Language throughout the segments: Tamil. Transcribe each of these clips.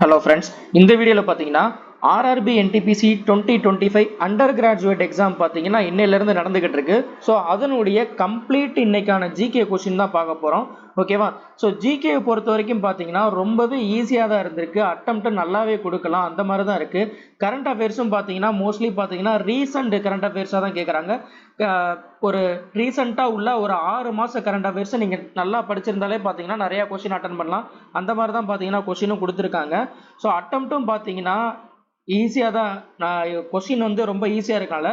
Hello friends, இந்த வீடியோல பாத்தீங்கன்னா RRB NTPC 2025 under graduate exam பாத்தீங்கன்னா இன்னையில இருந்து நடந்துகிட்டு இருக்கு. ஸோ அதனுடைய கம்ப்ளீட் இன்னைக்கான ஜிகே கொஸ்டின் தான் பார்க்க போறோம். ஓகேவா? ஸோ ஜிகே பொறுத்த வரைக்கும் பாத்தீங்கன்னா ரொம்பவே ஈஸியாக தான் இருந்திருக்கு. அட்டெம்ப்ட் நல்லாவே கொடுக்கலாம், அந்த மாதிரி தான் இருக்கு. கரண்ட் அஃபேர்ஸும் பாத்தீங்கன்னா மோஸ்ட்லி பாத்தீங்கன்னா ரீசன்ட் கரண்ட் அஃபேர்ஸாக தான் கேட்குறாங்க. ஒரு ரீசெண்டாக உள்ள ஒரு 6 மாச கரண்ட் அஃபேர்ஸை நீங்கள் நல்லா படிச்சிருந்தாலே பார்த்தீங்கன்னா நிறைய கொஸ்டின் அட்டன் பண்ணலாம். அந்த மாதிரி தான் பார்த்தீங்கன்னா கொஸ்டினும் கொடுத்துருக்காங்க. ஸோ அட்டெம்ப்ட்டும் பார்த்தீங்கன்னா ஈஸியாக தான், நான் கொஸ்டின் வந்து ரொம்ப ஈஸியாக இருக்கனால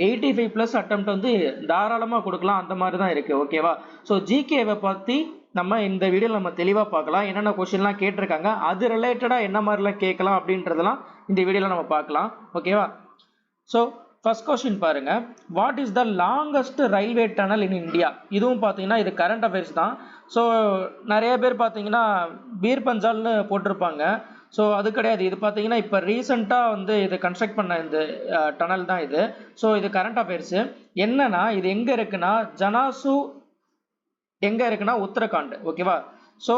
85+ அட்டெம்ப்ட் வந்து தாராளமாக கொடுக்கலாம், அந்த மாதிரி தான் இருக்குது. ஓகேவா? ஸோ ஜிகேவை பற்றி நம்ம இந்த வீடியோவில் நம்ம தெளிவாக பார்க்கலாம். என்னென்ன கொஸ்டின்லாம் கேட்டிருக்காங்க, அது ரிலேட்டடாக என்ன மாதிரிலாம் கேட்கலாம் அப்படின்றதெல்லாம் இந்த வீடியோவில் நம்ம பார்க்கலாம். ஓகேவா? ஸோ ஃபர்ஸ்ட் கொஸ்டின் பாருங்க, what is the longest railway tunnel in India? இதுவும் பார்த்தீங்கன்னா இது கரண்ட் அஃபேர்ஸ் தான். ஸோ நிறைய பேர் பார்த்தீங்கன்னா பீர் பஞ்சால்னு போட்டிருப்பாங்க. ஸோ அது கிடையாது. இது பார்த்தீங்கன்னா இப்போ ரீசெண்டாக வந்து இது கன்ஸ்ட்ரக்ட் பண்ண இந்த டனல் தான் இது. ஸோ இது கரண்ட் அஃபேர்ஸு. என்னன்னா இது எங்கே இருக்குன்னா ஜனாசு எங்கே இருக்குன்னா உத்தரகாண்ட். ஓகேவா? ஸோ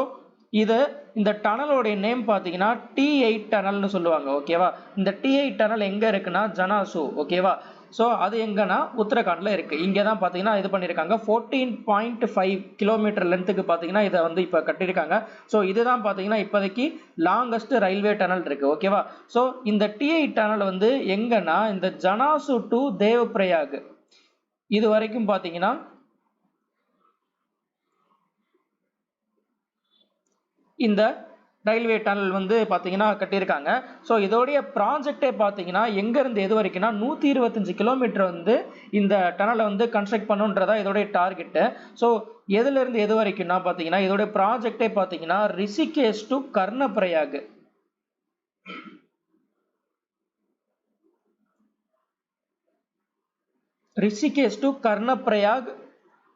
இது இந்த டனலோடைய நேம் பார்த்தீங்கன்னா T8 டனல்னு சொல்லுவாங்க. ஓகேவா? இந்த T8 டனல் எங்கே இருக்குன்னா ஜனாசு. ஓகேவா? ஸோ அது எங்கன்னா உத்தரகாண்டில் இருக்கு. இங்கே தான் பார்த்தீங்கன்னா இது பண்ணியிருக்காங்க. 14.5 கிலோமீட்டர் லென்த்துக்கு பார்த்தீங்கன்னா இதை வந்து இப்போ கட்டியிருக்காங்க. ஸோ இதுதான் பார்த்தீங்கன்னா இப்போதைக்கு லாங்கஸ்ட் ரயில்வே டனல் இருக்கு. ஓகேவா? ஸோ இந்த T8 டனல் வந்து எங்கன்னா இந்த ஜனாசு டு தேவப்பிரயாக் இது வரைக்கும் பார்த்தீங்கன்னா இந்த ரயில்வே டனல் வந்து பார்த்தீங்கன்னா கட்டியிருக்காங்க. ஸோ இதோடைய ப்ராஜெக்டே பார்த்தீங்கன்னா எங்கேருந்து எது வரைக்கும்னா 125 கிலோமீட்டர் வந்து இந்த டனலை வந்து கன்ஸ்ட்ரக்ட் பண்ணுன்றதா இதோடைய டார்கெட்டு. ஸோ எதுலேருந்து எது வரைக்கும்னா பார்த்தீங்கன்னா இதோடைய ப்ராஜெக்டே பார்த்தீங்கன்னா ரிஷிகேஷ் டு கர்ணப்பிரயாக். ரிஷிகேஷ் டு கர்ணப்பிரயாக்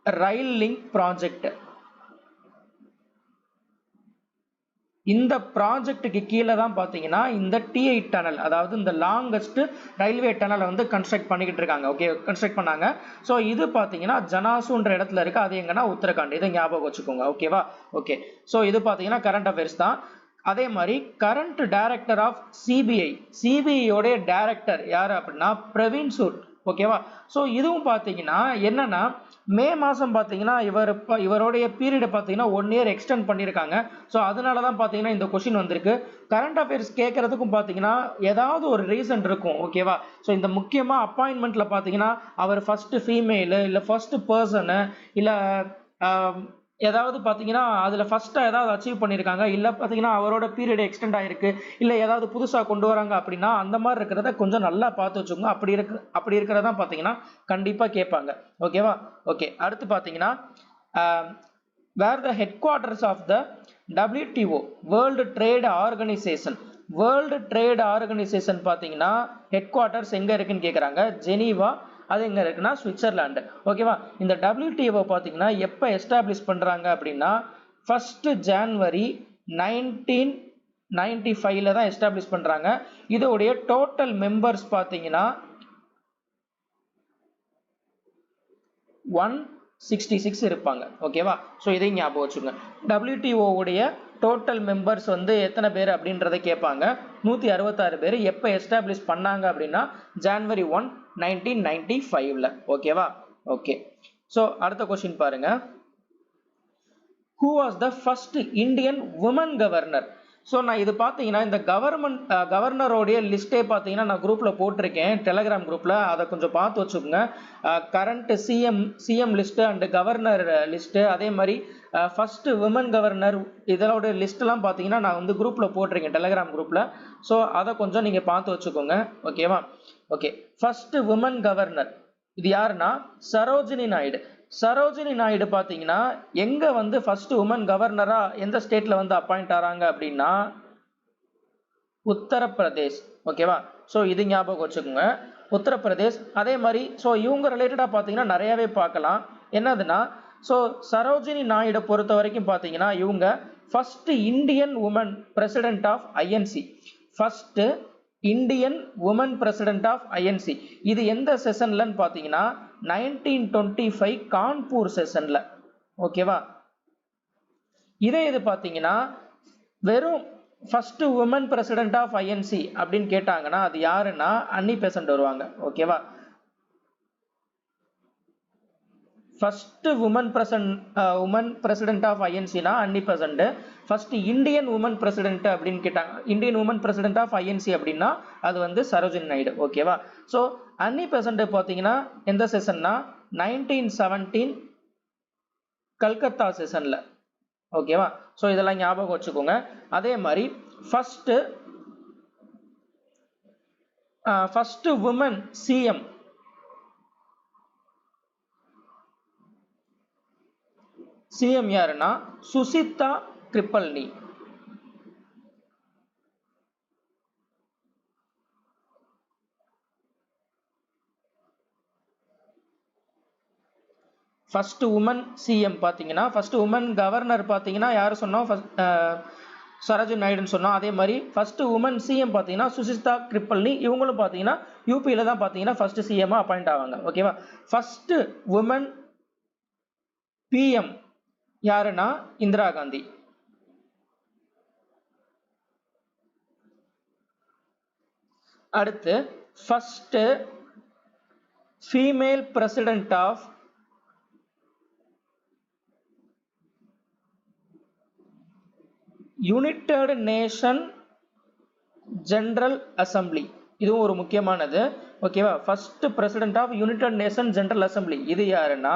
ரயில் லிங்க் ப்ராஜெக்ட். இந்த ப்ராஜெக்டுக்கு கீழே தான் பார்த்தீங்கன்னா இந்த T8 டனல், அதாவது இந்த லாங்கஸ்ட் ரயில்வே டனலை வந்து கன்ஸ்ட்ரக்ட் பண்ணிக்கிட்டு இருக்காங்க. ஓகே, கன்ஸ்ட்ரக்ட் பண்ணாங்க. ஸோ இது பார்த்தீங்கன்னா ஜனாசுன்ற இடத்துல இருக்கு. அது எங்கன்னா உத்தரகாண்ட். இதை ஞாபகம் வச்சுக்கோங்க. ஓகேவா? ஓகே. ஸோ இது பார்த்தீங்கன்னா கரண்ட் அஃபேர்ஸ் தான். அதே மாதிரி கரண்ட் டைரக்டர் ஆஃப் சிபிஐயோடைய டைரக்டர் யார் அப்படின்னா பிரவீன் சூட். ஓகேவா? ஸோ இதுவும் பார்த்தீங்கன்னா என்னன்னா மே மாதம் பார்த்தீங்கன்னா இவருடைய பீரியடை பார்த்தீங்கன்னா 1 இயர் எக்ஸ்டெண்ட் பண்ணியிருக்காங்க. ஸோ அதனால தான் பார்த்தீங்கன்னா இந்த கொஸ்டின் வந்திருக்கு. கரண்ட் அஃபேர்ஸ் கேட்கறதுக்கும் பார்த்தீங்கன்னா ஏதாவது ஒரு ரீசன் இருக்கும். ஓகேவா? ஸோ இந்த முக்கியமாக அப்பாயின்மெண்ட்டில் பார்த்தீங்கன்னா அவர் ஃபர்ஸ்ட் ஃபீமேலு இல்லை ஃபர்ஸ்ட் பர்சனு இல்லை ஏதாவது பார்த்தீங்கன்னா அதில் ஃபர்ஸ்ட்டாக ஏதாவது அச்சீவ் பண்ணியிருக்காங்க, இல்லை பார்த்தீங்கன்னா அவரோட பீரியட் எக்ஸ்டெண்ட் ஆகிருக்கு, இல்லை ஏதாவது புதுசாக கொண்டு வராங்க அப்படின்னா அந்த மாதிரி இருக்கிறத கொஞ்சம் நல்லா பார்த்து வச்சுக்கோங்க. அப்படி இருக்கிறதா பார்த்தீங்கன்னா கண்டிப்பாக கேட்பாங்க. ஓகேவா? ஓகே. அடுத்து பார்த்தீங்கன்னா where the headquarters of the WTO world trade organisation. World trade organisation பார்த்தீங்கன்னா ஹெட் குவார்ட்டர்ஸ் எங்கே இருக்குன்னு கேட்குறாங்க. ஜெனீவா. அது எங்க இருக்குன்னா சுவிட்சர்லாந்து. ஓகேவா? இந்த WTO பார்த்தீங்கன்னா எப்போ எஸ்டாப்ளிஷ் பண்றாங்க அப்படின்னா 1 ஜனவரி 1995 தான் எஸ்டாப்ளிஷ் பண்றாங்க. இதோடைய டோட்டல் மெம்பர்ஸ் பார்த்தீங்கன்னா 166 இருப்பாங்க. ஓகேவா? ஸோ இதை ஞாபகம் வச்சுங்க. WTO உடைய டோட்டல் மெம்பர்ஸ் வந்து எத்தனை பேர் அப்படின்றத கேட்பாங்க. 166 பேர். எப்போ எஸ்டாப்ளிஷ் பண்ணாங்க அப்படின்னா ஜனவரி 1, 1995. ஓகேவா? ஓகே. ஸோ அடுத்த கொஸ்டின் பாருங்க, who was the first Indian woman governor? So நான் இது பார்த்தீங்கன்னா இந்த கவர்னரோடைய லிஸ்ட்டே பார்த்தீங்கன்னா நான் குரூப்பில் போட்டிருக்கேன், டெலகிராம் குரூப்பில். அதை கொஞ்சம் பார்த்து வச்சுக்கோங்க. Current CM list and governor list, அதே மாதிரி ஃபர்ஸ்ட் உமன் கவர்னர், இதோட லிஸ்ட்லாம் பார்த்தீங்கன்னா நான் வந்து குரூப்பில் போட்டிருக்கேன், டெலகிராம் குரூப்பில். ஸோ அதை கொஞ்சம் நீங்கள் பார்த்து வச்சுக்கோங்க. ஓகேவா? ஓகே. ஃபர்ஸ்ட் உமன் கவர்னர் இது யாருன்னா சரோஜினி நாயுடு. சரோஜினி நாயுடு பார்த்தீங்கன்னா எங்க வந்து ஃபர்ஸ்ட் உமன் கவர்னரா எந்த ஸ்டேட்ல வந்து அப்பாயிண்ட் ஆறாங்க அப்படின்னா உத்தரப்பிரதேஷ். ஓகேவா? ஸோ இது ஞாபகம் வச்சுக்கோங்க, உத்தரப்பிரதேஷ். அதே மாதிரி ஸோ இவங்க ரிலேட்டடாக பார்த்தீங்கன்னா நிறையவே பார்க்கலாம். என்னதுன்னா ஸோ சரோஜினி நாயுடு பொறுத்த வரைக்கும் பார்த்தீங்கன்னா இவங்க first Indian woman president of INC. First Indian woman president of INC. இது எந்த செஷன்லன்னு பார்த்தீங்கன்னா 1925 கான்பூர் செஷன்ல. ஓகேவா? இதே இது பார்த்தீங்கன்னா வெறும் first woman president of INC அப்படின்னு கேட்டாங்கன்னா அது யாருன்னா அன்னி பெசன்ட் வருவாங்க. ஓகேவா? ஃபர்ஸ்ட் உமன் பிரசிடென்ட் ஆஃப் ஐஎன்சினா Annie Besant. First Indian woman president அப்படின்னு கேட்டாங்க, Indian woman president of INC அப்படின்னா அது வந்து சரோஜினி நாயுடு. ஓகேவா? ஸோ அன்னி பெசன்ட் பார்த்தீங்கன்னா எந்த செஷன்னா 1917 கல்கத்தா செஷன்ல. ஓகேவா? ஸோ இதெல்லாம் ஞாபகம் வச்சுக்கோங்க. அதே மாதிரி ஃபர்ஸ்ட் உமன் சிஎம் யாருன்னா சுசிதா கிருப்பல்னி. ஃபர்ஸ்ட் உமன் சிஎம் பாத்தீங்கன்னா, ஃபர்ஸ்ட் உமன் கவர்னர் பாத்தீங்கன்னா யாரு சொன்னோம்? சரோஜினி நாயுடுன்னு சொன்னோம். அதே மாதிரி ஃபர்ஸ்ட் உமன் சிஎம் பாத்தீங்கன்னா சுசிதா கிருப்பல்னி. இவங்களும் பாத்தீங்கன்னா யூபியில தான் பாத்தீங்கன்னா ஃபர்ஸ்ட் சிஎம் அப்பாயிண்ட் ஆவாங்க. ஓகேவா? ஃபர்ஸ்ட் உமன் பிஎம் யாருன்னா இந்திரா காந்தி. அடுத்து first female president of United Nation General Assembly. இதுவும் ஒரு முக்கியமானது. ஓகேவா? First president of United Nation General Assembly இது யாருன்னா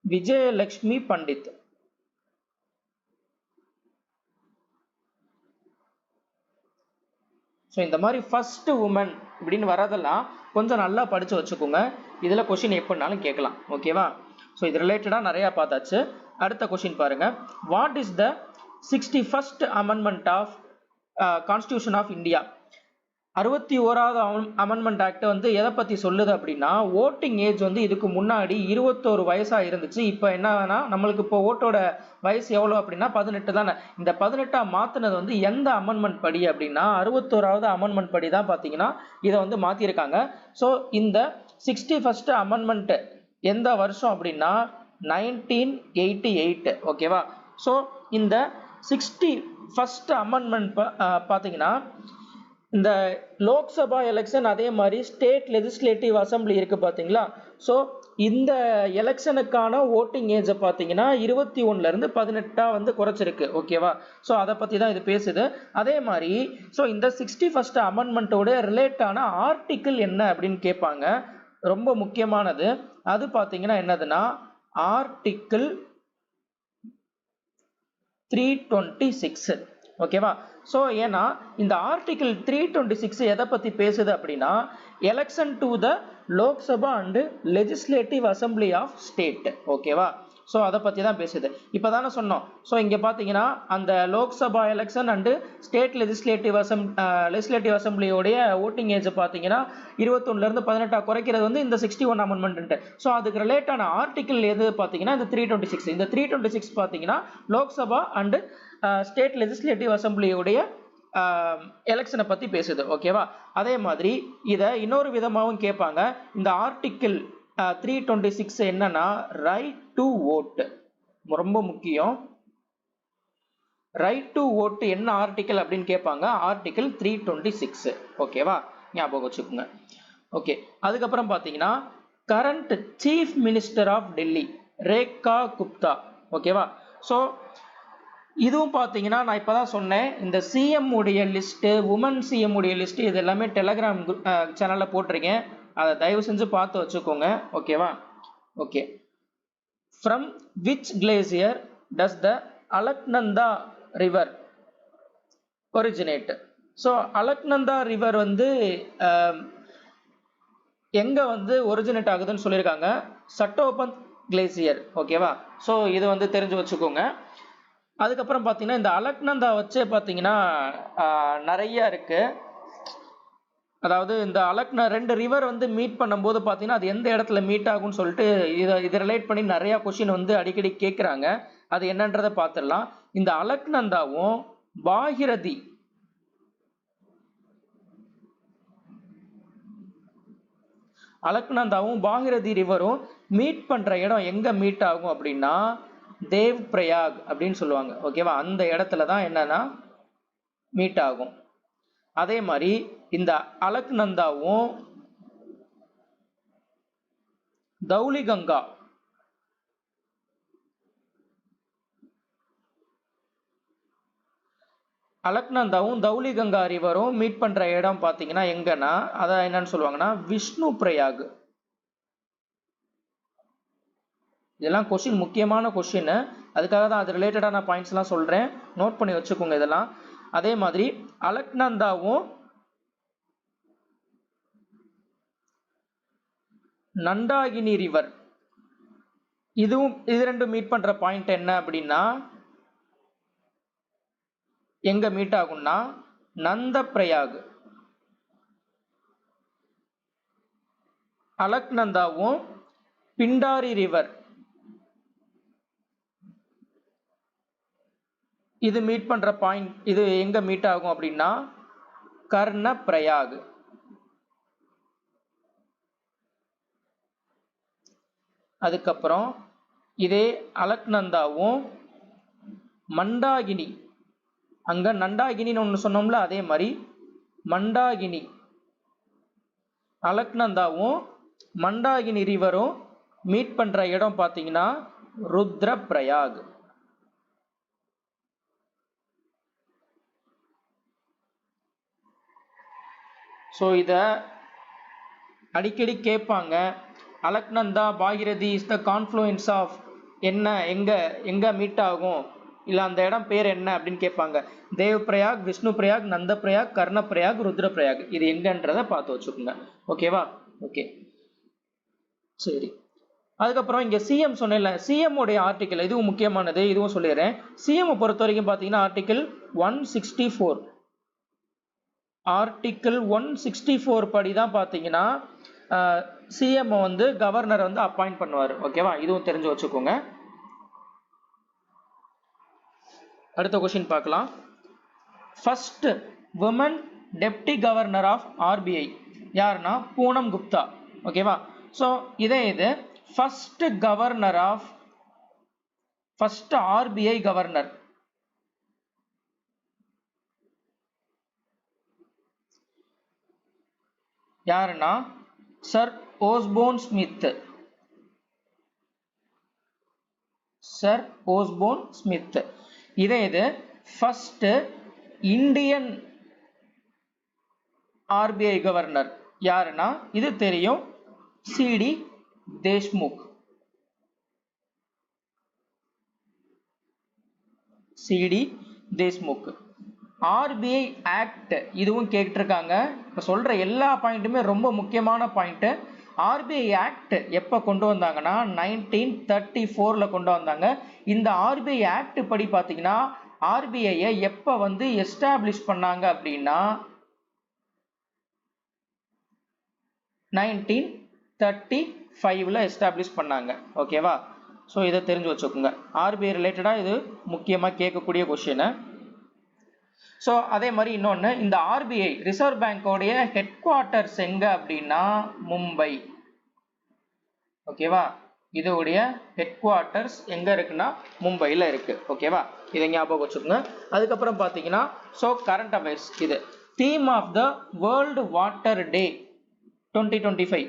விஜயலட்சுமி பண்டித். ஸோ இந்த மாதிரி ஃபர்ஸ்ட் உமன் இப்படின்னு வரதெல்லாம் கொஞ்சம் நல்லா படிச்சு வச்சுக்கோங்க. இதுல கொஸ்டின் எப்படினாலும் கேட்கலாம். ஓகேவா? ஸோ இது ரிலேட்டடா நிறைய பார்த்தாச்சு. அடுத்த கொஸ்டின் பாருங்க. What is the 61st amendment of constitution of India? 61வது அமெண்ட்மெண்ட் ஆக்ட் வந்து எதை பத்தி சொல்லுது அப்படின்னா, ஓட்டிங் ஏஜ் வந்து இதுக்கு முன்னாடி 21 வயசா இருந்துச்சு. இப்போ என்னன்னா நம்மளுக்கு இப்போ ஓட்டோட வயசு எவ்வளவு அப்படின்னா 18 தானே. இந்த 18 மாத்தினது வந்து எந்த அமெண்ட்மெண்ட் படி அப்படின்னா 61வது அமெண்ட்மெண்ட் படி தான் பாத்தீங்கன்னா இதை வந்து மாத்திருக்காங்க. ஸோ இந்த 61st அமெண்ட்மெண்ட் எந்த வருஷம் அப்படின்னா 1988. ஓகேவா? ஸோ இந்த 61st அமெண்ட்மெண்ட் பாத்தீங்கன்னா இந்த லோக்சபா எலெக்ஷன் அதே மாதிரி ஸ்டேட் லெஜிஸ்லேட்டிவ் அசம்பிளி இருக்கு பாத்தீங்களா? ஸோ இந்த எலெக்ஷனுக்கான ஓட்டிங் ஏஜ் பாத்தீங்கன்னா 21ல இருந்து 18 வந்து குறைச்சிருக்கு. ஓகேவா? ஸோ அதை பத்தி தான் இது பேசுது. அதே மாதிரி ஸோ இந்த 61st அமெண்ட்மெண்ட்டோட ரிலேட்டான ஆர்டிக்கிள் என்ன அப்படின்னு கேட்பாங்க. ரொம்ப முக்கியமானது. அது பாத்தீங்கன்னா என்னதுன்னா ஆர்டிக்கிள் 326. ஓகேவா? ஸோ ஏன்னா இந்த ஆர்டிகிள் 326 எதை பத்தி பேசுது அப்படின்னா election to the Lok Sabha and legislative assembly of state. ஓகேவா? ஸோ அதை பத்தி தான் பேசுது. இப்போதானே சொன்னோம். ஸோ இங்க பாத்தீங்கன்னா அந்த Lok Sabha election and state legislative அசம்பிளியோடைய ஓட்டிங் ஏஜ் பாத்தீங்கன்னா 21ல இருந்து 18 குறைக்கிறது வந்து இந்த 61 அமெண்ட்மெண்ட். ஸோ அதுக்கு ரிலேட்டான ஆர்டிகிள் எது பாத்தீங்கன்னா இந்த 326. இந்த 326 பாத்தீங்கன்னா லோக்சபா அண்ட் ஸ்டேட் லெஜிஸ்லேட்டிவ் அசம்பிளியோடைய எலெக்ஷனை பத்தி பேசுது. ஓகேவா? அதே மாதிரி இதை இன்னொரு விதமாகவும் கேட்பாங்க. இந்த ஆர்டிகிள் 326 என்னன்னா ரைட் டு ஓட். ரொம்ப முக்கியம். ரைட் டு ஓட் என்ன ஆர்டிகிள் அப்படின்னு கேட்பாங்க. ஆர்டிகிள் 326. ஓகேவா? ஞாபகம் வச்சுக்கோங்க. ஓகே. அதுக்கப்புறம் பாத்தீங்கன்னா current chief minister of Delhi Rekha Gupta. ஓகேவா? ஸோ இதுவும் பாத்தீங்கன்னா நான் இப்பதான் சொன்னேன். இந்த சிஎம் உடைய லிஸ்ட், உமன் சிஎம் உடைய லிஸ்ட் இது எல்லாமே டெலகிராம் சேனல்ல போட்டிருக்கேன். அதை தயவு செஞ்சு பார்த்து வச்சுக்கோங்க. ஓகேவா? Okay. From which glacier does the Alaknanda river originate? So Alaknanda river வந்து எங்க வந்து ஒரிஜினேட் ஆகுதுன்னு சொல்லியிருக்காங்க. சட்டோபந்த் கிளேசியர். ஓகேவா? ஸோ இது வந்து தெரிஞ்சு வச்சுக்கோங்க. அதுக்கப்புறம் பாத்தீங்கன்னா இந்த அலக்நந்தா வச்சே பாத்தீங்கன்னா நிறைய இருக்கு. அதாவது இந்த ரெண்டு ரிவர் வந்து மீட் பண்ணும்போது பாத்தீங்கன்னா அது எந்த இடத்துல மீட் ஆகும்னு சொல்லிட்டு இதை ரிலேட் பண்ணி நிறைய கொஸ்டின் வந்து அடிக்கடி கேட்கறாங்க. அது என்னன்றதை பார்த்துடலாம். இந்த அலக்நந்தாவும் பாகிரதி ரிவரும் மீட் பண்ற இடம் எங்க மீட் ஆகும் அப்படின்னா தேவ் பிரயாக் அப்படின்னு சொல்லுவாங்க. ஓகேவா, அந்த இடத்துல தான் என்னன்னா மீட் ஆகும். அதே மாதிரி இந்த அலக்நந்தாவும் தௌலிகங்கா அலக்நந்தாவும் தௌலிகங்கா ரிவரும் மீட் பண்ற இடம் பாத்தீங்கன்னா எங்கன்னா அதான் என்னன்னு சொல்லுவாங்கன்னா விஷ்ணு பிரயாக். இதெல்லாம் கொஸ்டின், முக்கியமான கொஸ்டின், அதுக்காக தான் அது ரிலேட்டடான பாயிண்ட்ஸ் எல்லாம் சொல்றேன், நோட் பண்ணி வச்சுக்கோங்க இதெல்லாம். அதே மாதிரி அலக்நந்தாவும் நண்டாகினி ரிவர் இது ரெண்டும் மீட் பண்ற பாயிண்ட் என்ன அப்படின்னா எங்க மீட் ஆகும்னா நந்த பிரயாக். அலக்நந்தாவும் பிண்டாரி ரிவர் இது மீட் பண்ற பாயிண்ட், இது எங்க மீட் ஆகும் அப்படின்னா கர்ண பிரயாக். அதுக்கப்புறம் இதே அலக்நந்தாவும் மண்டாகினி, அங்க நண்டாகினின்னு ஒன்று சொன்னோம்ல, அதே மாதிரி மண்டாகினி அலக்நந்தாவும் மண்டாகினி ரிவரும் மீட் பண்ற இடம் பார்த்தீங்கன்னா ருத்ர பிரயாக். ஸோ இதை அடிக்கடி கேட்பாங்க. Alaknanda Bhagirathi is the confluence of என்ன, எங்க மீட் ஆகும், இல்லை அந்த இடம் பேர் என்ன அப்படின்னு கேட்பாங்க. தேவ் பிரயாக், விஷ்ணு பிரயாக், நந்த பிரயாக், கர்ண பிரயாக், ருத்ர பிரயாக், இது எங்கன்றதை பார்த்து வச்சுக்கோங்க. ஓகேவா? ஓகே, சரி. அதுக்கப்புறம் இங்க சிஎம் சொன்னேன்ல, சிஎம் உடைய ஆர்டிக்கல் இதுவும் முக்கியமானது, இதுவும் சொல்லிடுறேன். சிஎம் பொறுத்த வரைக்கும் பார்த்தீங்கன்னா ஆர்டிக்கல் 164 ஆர்டிக்கல் 164 படி தான் பார்த்தீங்கன்னா சிஎம் வந்து கவர்னர் வந்து அப்பாயிண்ட் பண்ணுவார். ஓகேவா, இதுவும் தெரிஞ்சு வச்சுக்கோங்க. அடுத்த கொஸ்டின் பார்க்கலாம். First women deputy governor of RBI யாருன்னா பூனம் குப்தா. ஓகேவா, ஸோ இது first governor of first RBI governor யாருன்னா sir Osborne Smith. Sir Osborne Smith. இது ஃபர்ஸ்ட் இந்தியன் ஆர்பிஐ கவர்னர் யாருன்னா இது தெரியும், C D Deshmukh. C D Deshmukh. RBI act இதுவும் கேட்டிருக்காங்க. இப்போ சொல்ற எல்லா பாயிண்ட்டுமே ரொம்ப முக்கியமான பாயிண்ட். ஆர்பிஐ ஆக்ட் எப்போ கொண்டு வந்தாங்கன்னா 1934 கொண்டு வந்தாங்க. இந்த ஆர்பிஐ ஆக்ட் படி பார்த்தீங்கன்னா ஆர்பிஐயை எப்போ வந்து எஸ்டாப்ளிஷ் பண்ணாங்க அப்படின்னா 1935 எஸ்டாப்ளிஷ் பண்ணாங்க. ஓகேவா, ஸோ இதை தெரிஞ்சு வச்சுக்கோங்க. ஆர்பிஐ ரிலேட்டடாக இது முக்கியமாக கேட்கக்கூடிய கொஸ்டின். ஸோ அதே மாதிரி இன்னொன்று, இந்த ஆர்பிஐ ரிசர்வ் பேங்கோடைய ஹெட் குவார்ட்டர்ஸ் எங்க அப்படின்னா மும்பை. ஓகேவா, இதோடைய ஹெட் குவார்ட்டர்ஸ் எங்க இருக்குன்னா மும்பையில் இருக்கு. ஓகேவா, இதை ஞாபகம் வச்சுக்கோங்க. அதுக்கப்புறம் பார்த்தீங்கன்னா ஸோ கரண்ட் அஃபேர்ஸ், இது theme of the world water day 2025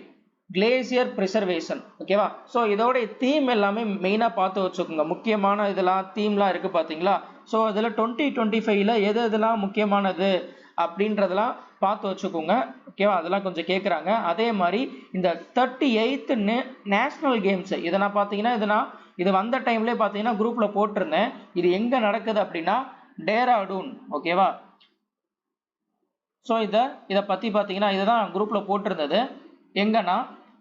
glacier preservation. ஓகேவா, ஸோ இதோடைய தீம் எல்லாமே மெயினாக பார்த்து வச்சுக்கோங்க. முக்கியமான இதெல்லாம் தீம்லாம் இருக்குது பார்த்தீங்களா. ஸோ அதில் 2025 எதெல்லாம் முக்கியமானது அப்படின்றதெல்லாம் பார்த்து வச்சுக்கோங்க. ஓகேவா, அதெல்லாம் கொஞ்சம் கேட்குறாங்க. அதே மாதிரி இந்த 38th நேஷ்னல் கேம்ஸ் இதை நான் பார்த்தீங்கன்னா இது வந்த டைம்லேயே பார்த்தீங்கன்னா குரூப்பில் போட்டிருந்தேன். இது எங்கே நடக்குது அப்படின்னா டேராடூன். ஓகேவா, ஸோ இதை பற்றி பார்த்தீங்கன்னா இதுதான் குரூப்பில் போட்டிருந்தது, எங்கன்னா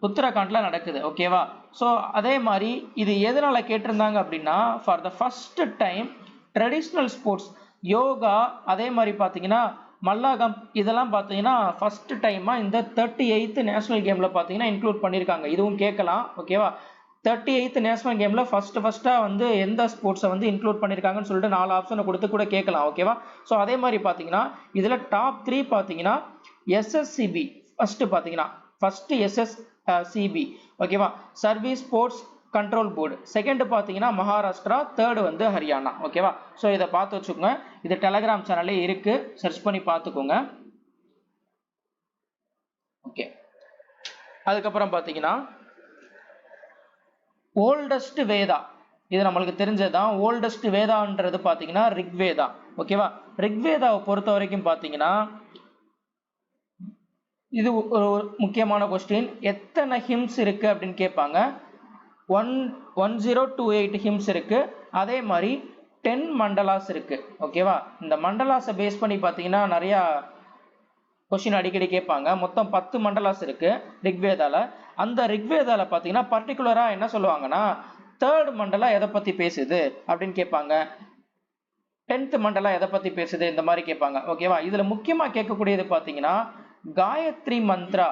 உத்தரகாண்டில் நடக்குது. ஓகேவா, ஸோ அதே மாதிரி இது எதனால கேட்டிருந்தாங்க அப்படின்னா for the first time traditional sports yoga, அதே மாதிரி பார்த்தீங்கன்னா மல்லாகம், இதெல்லாம் பார்த்தீங்கன்னா ஃபர்ஸ்ட் டைமாக இந்த 38th நேஷனல் கேமில் பார்த்தீங்கன்னா இன்க்ளூட் பண்ணியிருக்காங்க. இதுவும் கேட்கலாம். ஓகேவா, 38th நேஷனல் கேமில் ஃபர்ஸ்ட்டாக வந்து எந்த ஸ்போர்ட்ஸை வந்து இன்க்ளூட் பண்ணியிருக்காங்கன்னு சொல்லிட்டு 4 ஆப்ஷனை கொடுத்து கூட கேட்கலாம். ஓகேவா, ஸோ அதே மாதிரி பார்த்தீங்கன்னா இதில் டாப் 3 பார்த்தீங்கன்னா எஸ்எஸ்சிபி ஃபர்ஸ்ட் பார்த்தீங்கன்னா ஃபர்ஸ்ட் எஸ்எஸ்சிபி. ஓகேவா, service sports control board, second பார்த்தீங்கன்னா மகாராஷ்டிரா, தேர்டு வந்து ஹரியானா. ஓகேவா? ஸோ இதை பார்த்து வச்சுக்கோங்க. இது டெலகிராம் சேனல்லே இருக்கு, சர்ச் பண்ணி பார்த்துக்கோங்க. ஓகே, அதுக்கப்புறம் பார்த்தீங்கன்னா ஓல்டஸ்ட் வேதா, இது நம்மளுக்கு தெரிஞ்சதுதான். ஓல்டஸ்ட் வேதான்றது பார்த்தீங்கன்னா ரிக்வேதா. ஓகேவா? ரிக்வேதாவை பொறுத்த வரைக்கும் பார்த்தீங்கன்னா இது ஒரு முக்கியமான கொஸ்டின். எத்தனை ஹிம்ஸ் இருக்கு அப்படின்னு கேட்பாங்க. 1028 ஹிம்ஸ் இருக்கு. அதே மாதிரி 10 மண்டலாஸ் இருக்கு. ஓகேவா? இந்த மண்டலாஸை பேஸ் பண்ணி பார்த்தீங்கன்னா நிறைய கொஸ்டின் அடிக்கடி கேட்பாங்க. மொத்தம் 10 மண்டலாஸ் இருக்கு ரிக்வேதால. அந்த ரிக்வேதால பார்த்தீங்கன்னா பர்டிகுலரா என்ன சொல்லுவாங்கன்னா, தேர்ட் மண்டலா எதை பத்தி பேசுது அப்படின்னு கேட்பாங்க. 10th மண்டலா எதை பத்தி பேசுது, இந்த மாதிரி கேட்பாங்க. ஓகேவா? இதுல முக்கியமா கேட்கக்கூடியது பார்த்தீங்கன்னா காயத்ரி மந்த்ரா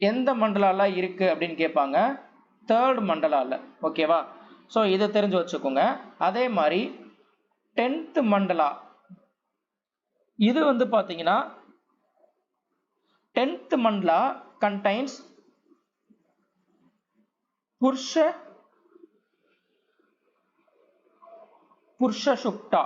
எந்த மண்டலால இருக்கு அப்படின்னு கேட்பாங்க. தேர்ட் மண்டலால. ஓகேவா? ஸோ இதை தெரிஞ்சு வச்சுக்கோங்க. அதே மாதிரி 10th மண்டலா இது வந்து பார்த்தீங்கன்னா 10th மண்டலா கண்டைன்ஸ் புருஷ சுக்டா.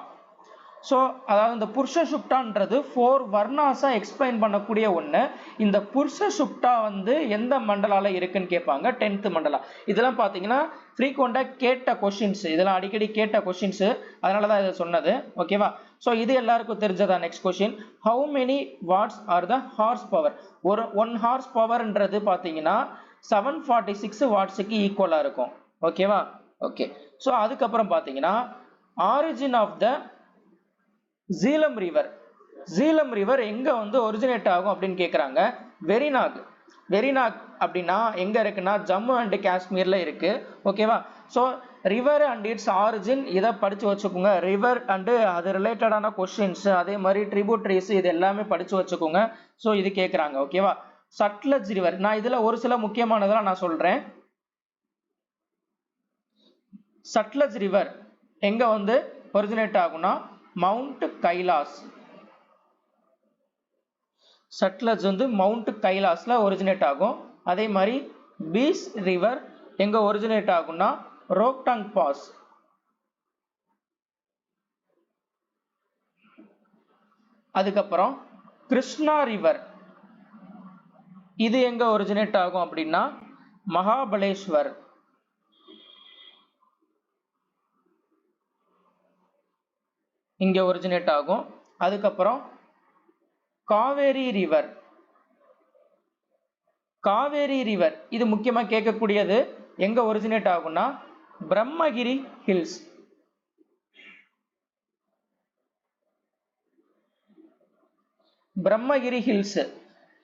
ஸோ அதாவது இந்த புருஷ சுக்டான்றது 4 வர்ணாஸா எக்ஸ்பிளைன் பண்ணக்கூடிய ஒன்று. இந்த புருஷ சுக்டா வந்து எந்த மண்டலால இருக்குன்னு கேட்பாங்க. 10th மண்டலா. இதெல்லாம் பார்த்தீங்கன்னா ஃப்ரீக்வெண்டாக கேட்ட கொஸ்டின்ஸ், இதெல்லாம் அடிக்கடி கேட்ட கொஸ்டின்ஸ், அதனால தான் இதை சொன்னது. ஓகேவா? ஸோ இது எல்லாருக்கும் தெரிஞ்சதா? Next question, how many watts are the horse power? ஒரு 1 ஹார்ஸ் பவர்ன்றது பார்த்தீங்கன்னா 746 வாட்ஸுக்கு ஈக்குவலாக இருக்கும். ஓகேவா? ஓகே. ஸோ அதுக்கப்புறம் பார்த்தீங்கன்னா origin of the Jhelum river. Jhelum river எங்க வந்து ஒரிஜினேட் ஆகும் அப்படின்னு கேட்குறாங்க. வெரினாக். வெரினாக் அப்படின்னா எங்க இருக்குன்னா ஜம்மு அண்ட் காஷ்மீர்ல இருக்கு. ஓகேவா? So river and it's origin இதை படிச்சு வச்சுக்கோங்க. ரிவர் அண்டு அது ரிலேட்டடான கொஸ்டின்ஸ், அதே மாதிரி ட்ரிபியூட்ரிஸ், இது எல்லாமே படிச்சு வச்சுக்கோங்க. ஸோ இது கேட்குறாங்க. ஓகேவா? சட்லஜ் ரிவர், நான் இதுல ஒரு சில முக்கியமானதெல்லாம் நான் சொல்றேன். சட்லஜ் ரிவர் எங்க வந்து ஒரிஜினேட் ஆகும்னா மவுண்ட் கைலாஸ். சட்லஜ் வந்து மவுண்ட் கைலாஸ்ல ஒரிஜினேட் ஆகும். அதே மாதிரி பீஸ் ரிவர் எங்க ஒரிஜினேட் ஆகும்னா ரோக்டாங் பாஸ். அதுக்கப்புறம் கிருஷ்ணா ரிவர் இது எங்க ஒரிஜினேட் ஆகும் அப்படின்னா மகாபலேஸ்வர். இங்க ஒரிஜினேட் ஆகும். அதுக்கப்புறம் காவேரி ரிவர். காவேரி ரிவர் இது முக்கியமா கேட்கக்கூடியது. எங்க ஒரிஜினேட் ஆகும்னா பிரம்மகிரி ஹில்ஸ். பிரம்மகிரி ஹில்ஸ்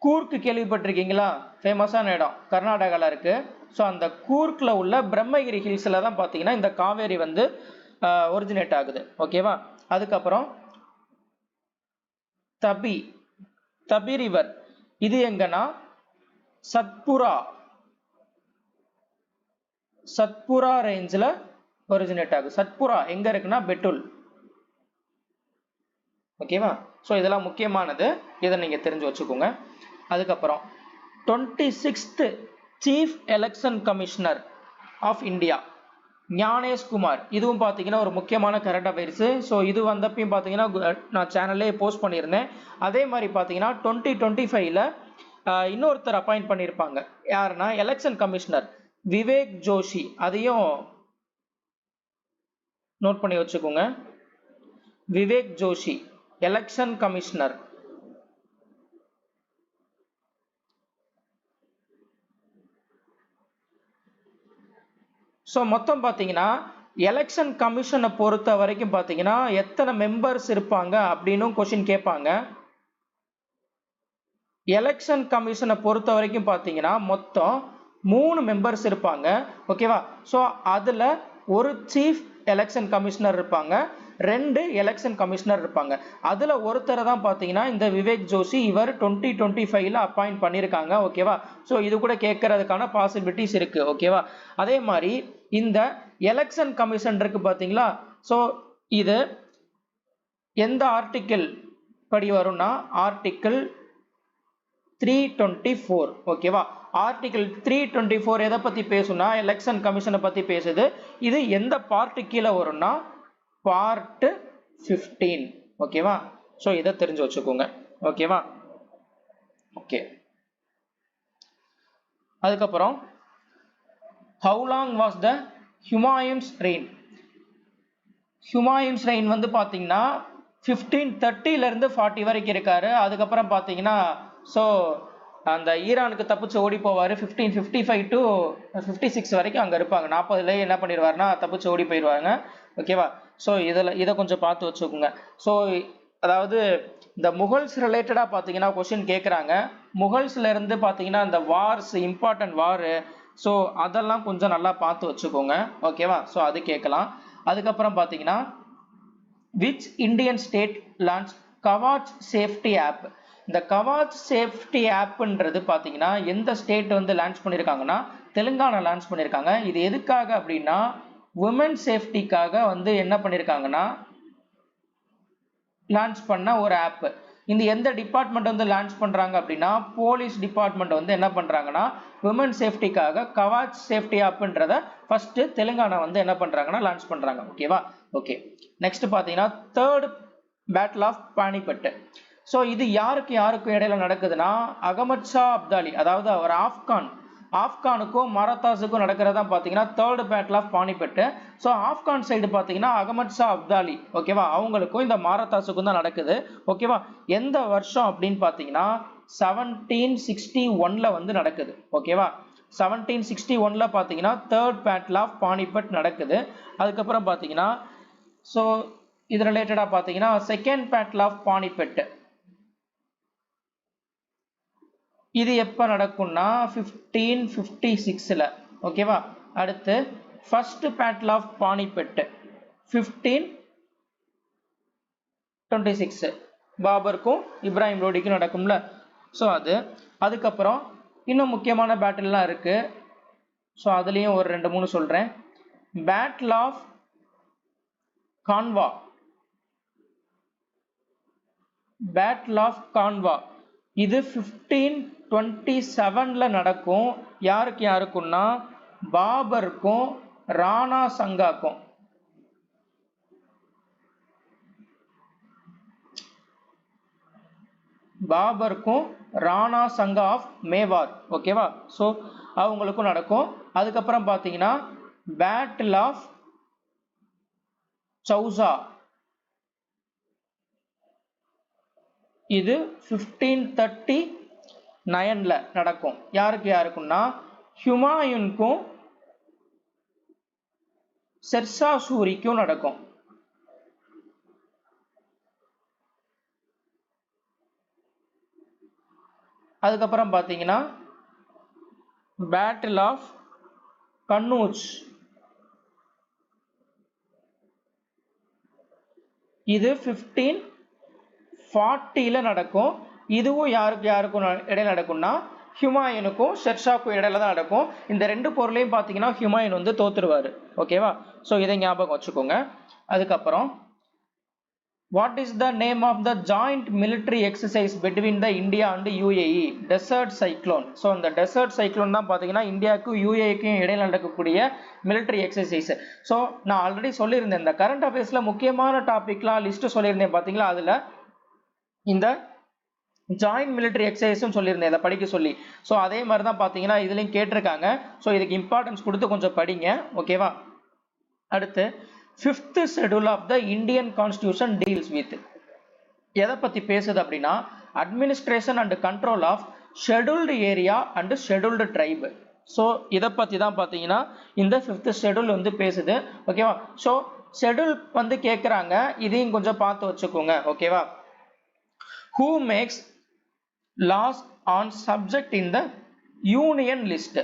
கூர்க் கேள்விப்பட்டிருக்கீங்களா? ஃபேமஸான இடம், கர்நாடகால இருக்கு. ஸோ அந்த கூர்க்ல உள்ள பிரம்மகிரி ஹில்ஸ்ல தான் பார்த்தீங்கன்னா இந்த காவேரி வந்து ஒரிஜினேட் ஆகுது. ஓகேவா? அதுக்கப்புறம் தபி. தபி ரிவர் இது எங்கன்னா சத்புரா. சத்புரா ரேஞ்சில் ஒரிஜினேட் ஆகுது. சத்புரா எங்க இருக்குன்னா பெட்டுல். ஓகேவா? ஸோ இதெல்லாம் முக்கியமானது, இதை நீங்க தெரிஞ்சு வச்சுக்கோங்க. அதுக்கப்புறம் 26th chief election commissioner of India Gyanesh Kumar. இதுவும் பார்த்தீங்கன்னா ஒரு முக்கியமான கரண்ட் அஃபேர்ஸ். ஸோ இது வந்தப்பையும் பார்த்தீங்கன்னா நான் சேனல்லே போஸ்ட் பண்ணியிருந்தேன். அதே மாதிரி பார்த்தீங்கன்னா 2025ல இன்னொருத்தர் அப்பாயிண்ட் பண்ணியிருப்பாங்க. யாருன்னா எலெக்ஷன் கமிஷனர் விவேக் ஜோஷி. அதையும் நோட் பண்ணி வச்சுக்கோங்க. Vivek Joshi election commissioner. So மொத்தம் பார்த்தீங்கன்னா எலெக்ஷன் கமிஷனை பொறுத்த வரைக்கும் பார்த்தீங்கன்னா எத்தனை மெம்பர்ஸ் இருப்பாங்க அப்படின்னு கொஸ்டின் கேட்பாங்க. எலெக்ஷன் கமிஷனை பொறுத்த வரைக்கும் பார்த்தீங்கன்னா மொத்தம் 3 மெம்பர்ஸ் இருப்பாங்க. ஓகேவா? ஸோ அதில் ஒரு சீஃப் எலெக்ஷன் கமிஷனர் இருப்பாங்க, 2 எலெக்ஷன் கமிஷனர் இருப்பாங்க. அதில் ஒருத்தரை தான் பார்த்தீங்கன்னா இந்த விவேக் ஜோஷி இவர் 2025ல அப்பாயிண்ட் பண்ணியிருக்காங்க. ஓகேவா? ஸோ இது கூட கேட்கறதுக்கான பாசிபிலிட்டிஸ் இருக்கு. ஓகேவா? அதே மாதிரி இந்த எலெக்ஷன் கமிஷன் இருக்கு பார்த்தீங்களா? ஸோ இது எந்த ஆர்டிக்கிள் படி வரும்னா ஆர்டிக்கிள் 324. ஓகேவா? ஆர்டிகல் 324 எதை பத்தி பேசுனா எலெக்ஷன் கமிஷனை பத்தி பேசுது. இது எந்த பார்ட் கீழே வரும்னா பார்ட் 15. ஓகேவா? ஸோ இதை தெரிஞ்சு வச்சுக்கோங்க. ஓகேவா? ஓகே. அதுக்கப்புறம் how long was the Humayun's reign? Humayun's reign வந்து பார்த்தீங்கன்னா 1530ல இருந்து 40 வரைக்கும் இருக்காரு. அதுக்கப்புறம் பார்த்தீங்கன்னா ஸோ அந்த ஈரானுக்கு தப்பிச்சு ஓடி போவார். 1555 டு 56 வரைக்கும் அங்கே இருப்பாங்க. 40லேயே என்ன பண்ணிடுவாருன்னா தப்பிச்சு ஓடி போயிடுவாங்க. ஓகேவா? ஸோ இதை கொஞ்சம் பார்த்து வச்சுக்கோங்க. ஸோ அதாவது இந்த முகல்ஸ் ரிலேட்டடாக பார்த்தீங்கன்னா கொஸ்டின் கேட்குறாங்க. முகல்ஸ்ல இருந்து பார்த்தீங்கன்னா இந்த வார்ஸ், இம்பார்ட்டன்ட் வார், ஸோ அதெல்லாம் கொஞ்சம் நல்லா பார்த்து வச்சுக்கோங்க. ஓகேவா? ஸோ அது கேட்கலாம். அதுக்கப்புறம் பார்த்தீங்கன்னா which Indian state launched Kavach safety app? இந்த கவாச் சேஃப்டி ஆப்ன்றது பார்த்தீங்கன்னா எந்த ஸ்டேட் வந்து லான்ச் பண்ணியிருக்காங்கன்னா தெலுங்கானா லான்ச் பண்ணியிருக்காங்க. இது எதுக்காக அப்படின்னா உமன் சேஃப்டிக்காக வந்து என்ன பண்ணியிருக்காங்கன்னா லான்ச் பண்ண ஒரு ஆப். இந்த எந்த டிபார்ட்மெண்ட் வந்து லான்ச் பண்றாங்க அப்படின்னா போலீஸ் டிபார்ட்மெண்ட் வந்து என்ன பண்றாங்கன்னா விமன் சேஃப்டிக்காக கவாச் சேஃப்டி ஆப்ன்றத ஃபர்ஸ்ட் தெலுங்கானா வந்து என்ன பண்றாங்கன்னா லான்ச் பண்றாங்க. ஓகேவா? ஓகே. நெக்ஸ்ட் பாத்தீங்கன்னா third battle of Panipat. So இது யாருக்கும் இடையில நடக்குதுன்னா அகமது ஷா அப்தாலி, அதாவது அவர் ஆப்கானுக்கும் மராத்தாஸுக்கும் நடக்கிறதா பார்த்தீங்கன்னா third battle of Panipat. So Afghan side பார்த்தீங்கன்னா அகமது ஷா அப்தாலி, ஓகேவா, அவங்களுக்கும் இந்த மராத்தாஸுக்கும் தான் நடக்குது. ஓகேவா? எந்த வருஷம் அப்படின்னு பார்த்தீங்கன்னா 1761 வந்து நடக்குது. ஓகேவா? 1761 பார்த்தீங்கன்னா தேர்ட் பேட்டில் ஆஃப் பானிபட் நடக்குது. அதுக்கப்புறம் பார்த்தீங்கன்னா ஸோ இது ரிலேட்டடாக பார்த்தீங்கன்னா செகண்ட் பேட்டில் ஆஃப் பானிபட் இது எப்போ நடக்கும்னா 1556ல. ஓகேவா? அடுத்து ஃபர்ஸ்ட் பேட்டில் ஆஃப் பானிபட் 1526 பாபருக்கும் இப்ராஹிம் லோடிக்கும் நடக்கும்ல. ஸோ அதுக்கப்புறம் இன்னும் முக்கியமான பேட்டில்லாம் இருக்கு. ஸோ அதுலேயும் ஒரு 2-3 சொல்றேன். பேட்டில் ஆஃப் கான்வா இது 1527ல நடக்கும். யாருக்குன்னா பாபருக்கும் ராணா சங்காக்கும். பாபருக்கும் ராணா சங்கா ஆஃப் மேவார். ஓகேவா? ஸோ அவங்களுக்கும் நடக்கும். அதுக்கப்புறம் பார்த்தீங்கன்னா பேட்டில் ஆஃப் சௌசா இது 1539ல நடக்கும். யாருக்குன்னா ஹுமாயூனுக்கும் ஷெர்ஷா சூரிக்கும் நடக்கும். அதுக்கப்புறம் பார்த்தீங்கன்னா பேட்டில் ஆஃப் கன்னூஜ் இது 1540ல நடக்கும். இதுவும் யாருக்கும் இடையில நடக்கும்னா ஹுமாயூனுக்கும் ஷெர்ஷாக்கும் இடையில தான் நடக்கும். இந்த 2 போர்லையும் பார்த்தீங்கன்னா ஹுமாயூன் வந்து தோத்துருவாரு. ஓகேவா? ஸோ இதை ஞாபகம் வச்சுக்கோங்க. அதுக்கப்புறம் what is the name of the joint military exercise between the India and UAE? Desert Cyclone. So இந்த டெசர்ட் சைக்ளோன் தான் பார்த்தீங்கன்னா இந்தியாவுக்கும் யூஏக்கும் இடையில நடக்கக்கூடிய மிலிட்டரி எக்ஸசைஸ். ஸோ நான் ஆல்ரெடி சொல்லியிருந்தேன் இந்த கரண்ட் அஃபேர்ஸ்ல முக்கியமான டாபிக்லாம் லிஸ்ட் சொல்லியிருந்தேன் பார்த்தீங்களா, அதில் இந்த ஜாயிண்ட் மிலிட்டரி எக்ஸசைஸும் சொல்லியிருந்தேன் இதை படிக்க சொல்லி. ஸோ அதே மாதிரி தான் பார்த்தீங்கன்னா இதுலையும் கேட்டிருக்காங்க. ஸோ இதுக்கு இம்பார்ட்டன்ஸ் கொடுத்து கொஞ்சம் படிங்க. ஓகேவா? அடுத்து 5th schedule of the Indian Constitution deals with எதை பற்றி பேசுது அப்படின்னா administration and control of scheduled area and scheduled tribe. So இதை பற்றி தான் பார்த்தீங்கன்னா இந்த 5th schedule வந்து பேசுது. ஓகேவா? ஸோ ஷெடியூல் வந்து கேட்குறாங்க, இதையும் கொஞ்சம் பார்த்து வச்சுக்கோங்க. ஓகேவா? Who makes laws on subject in the union list?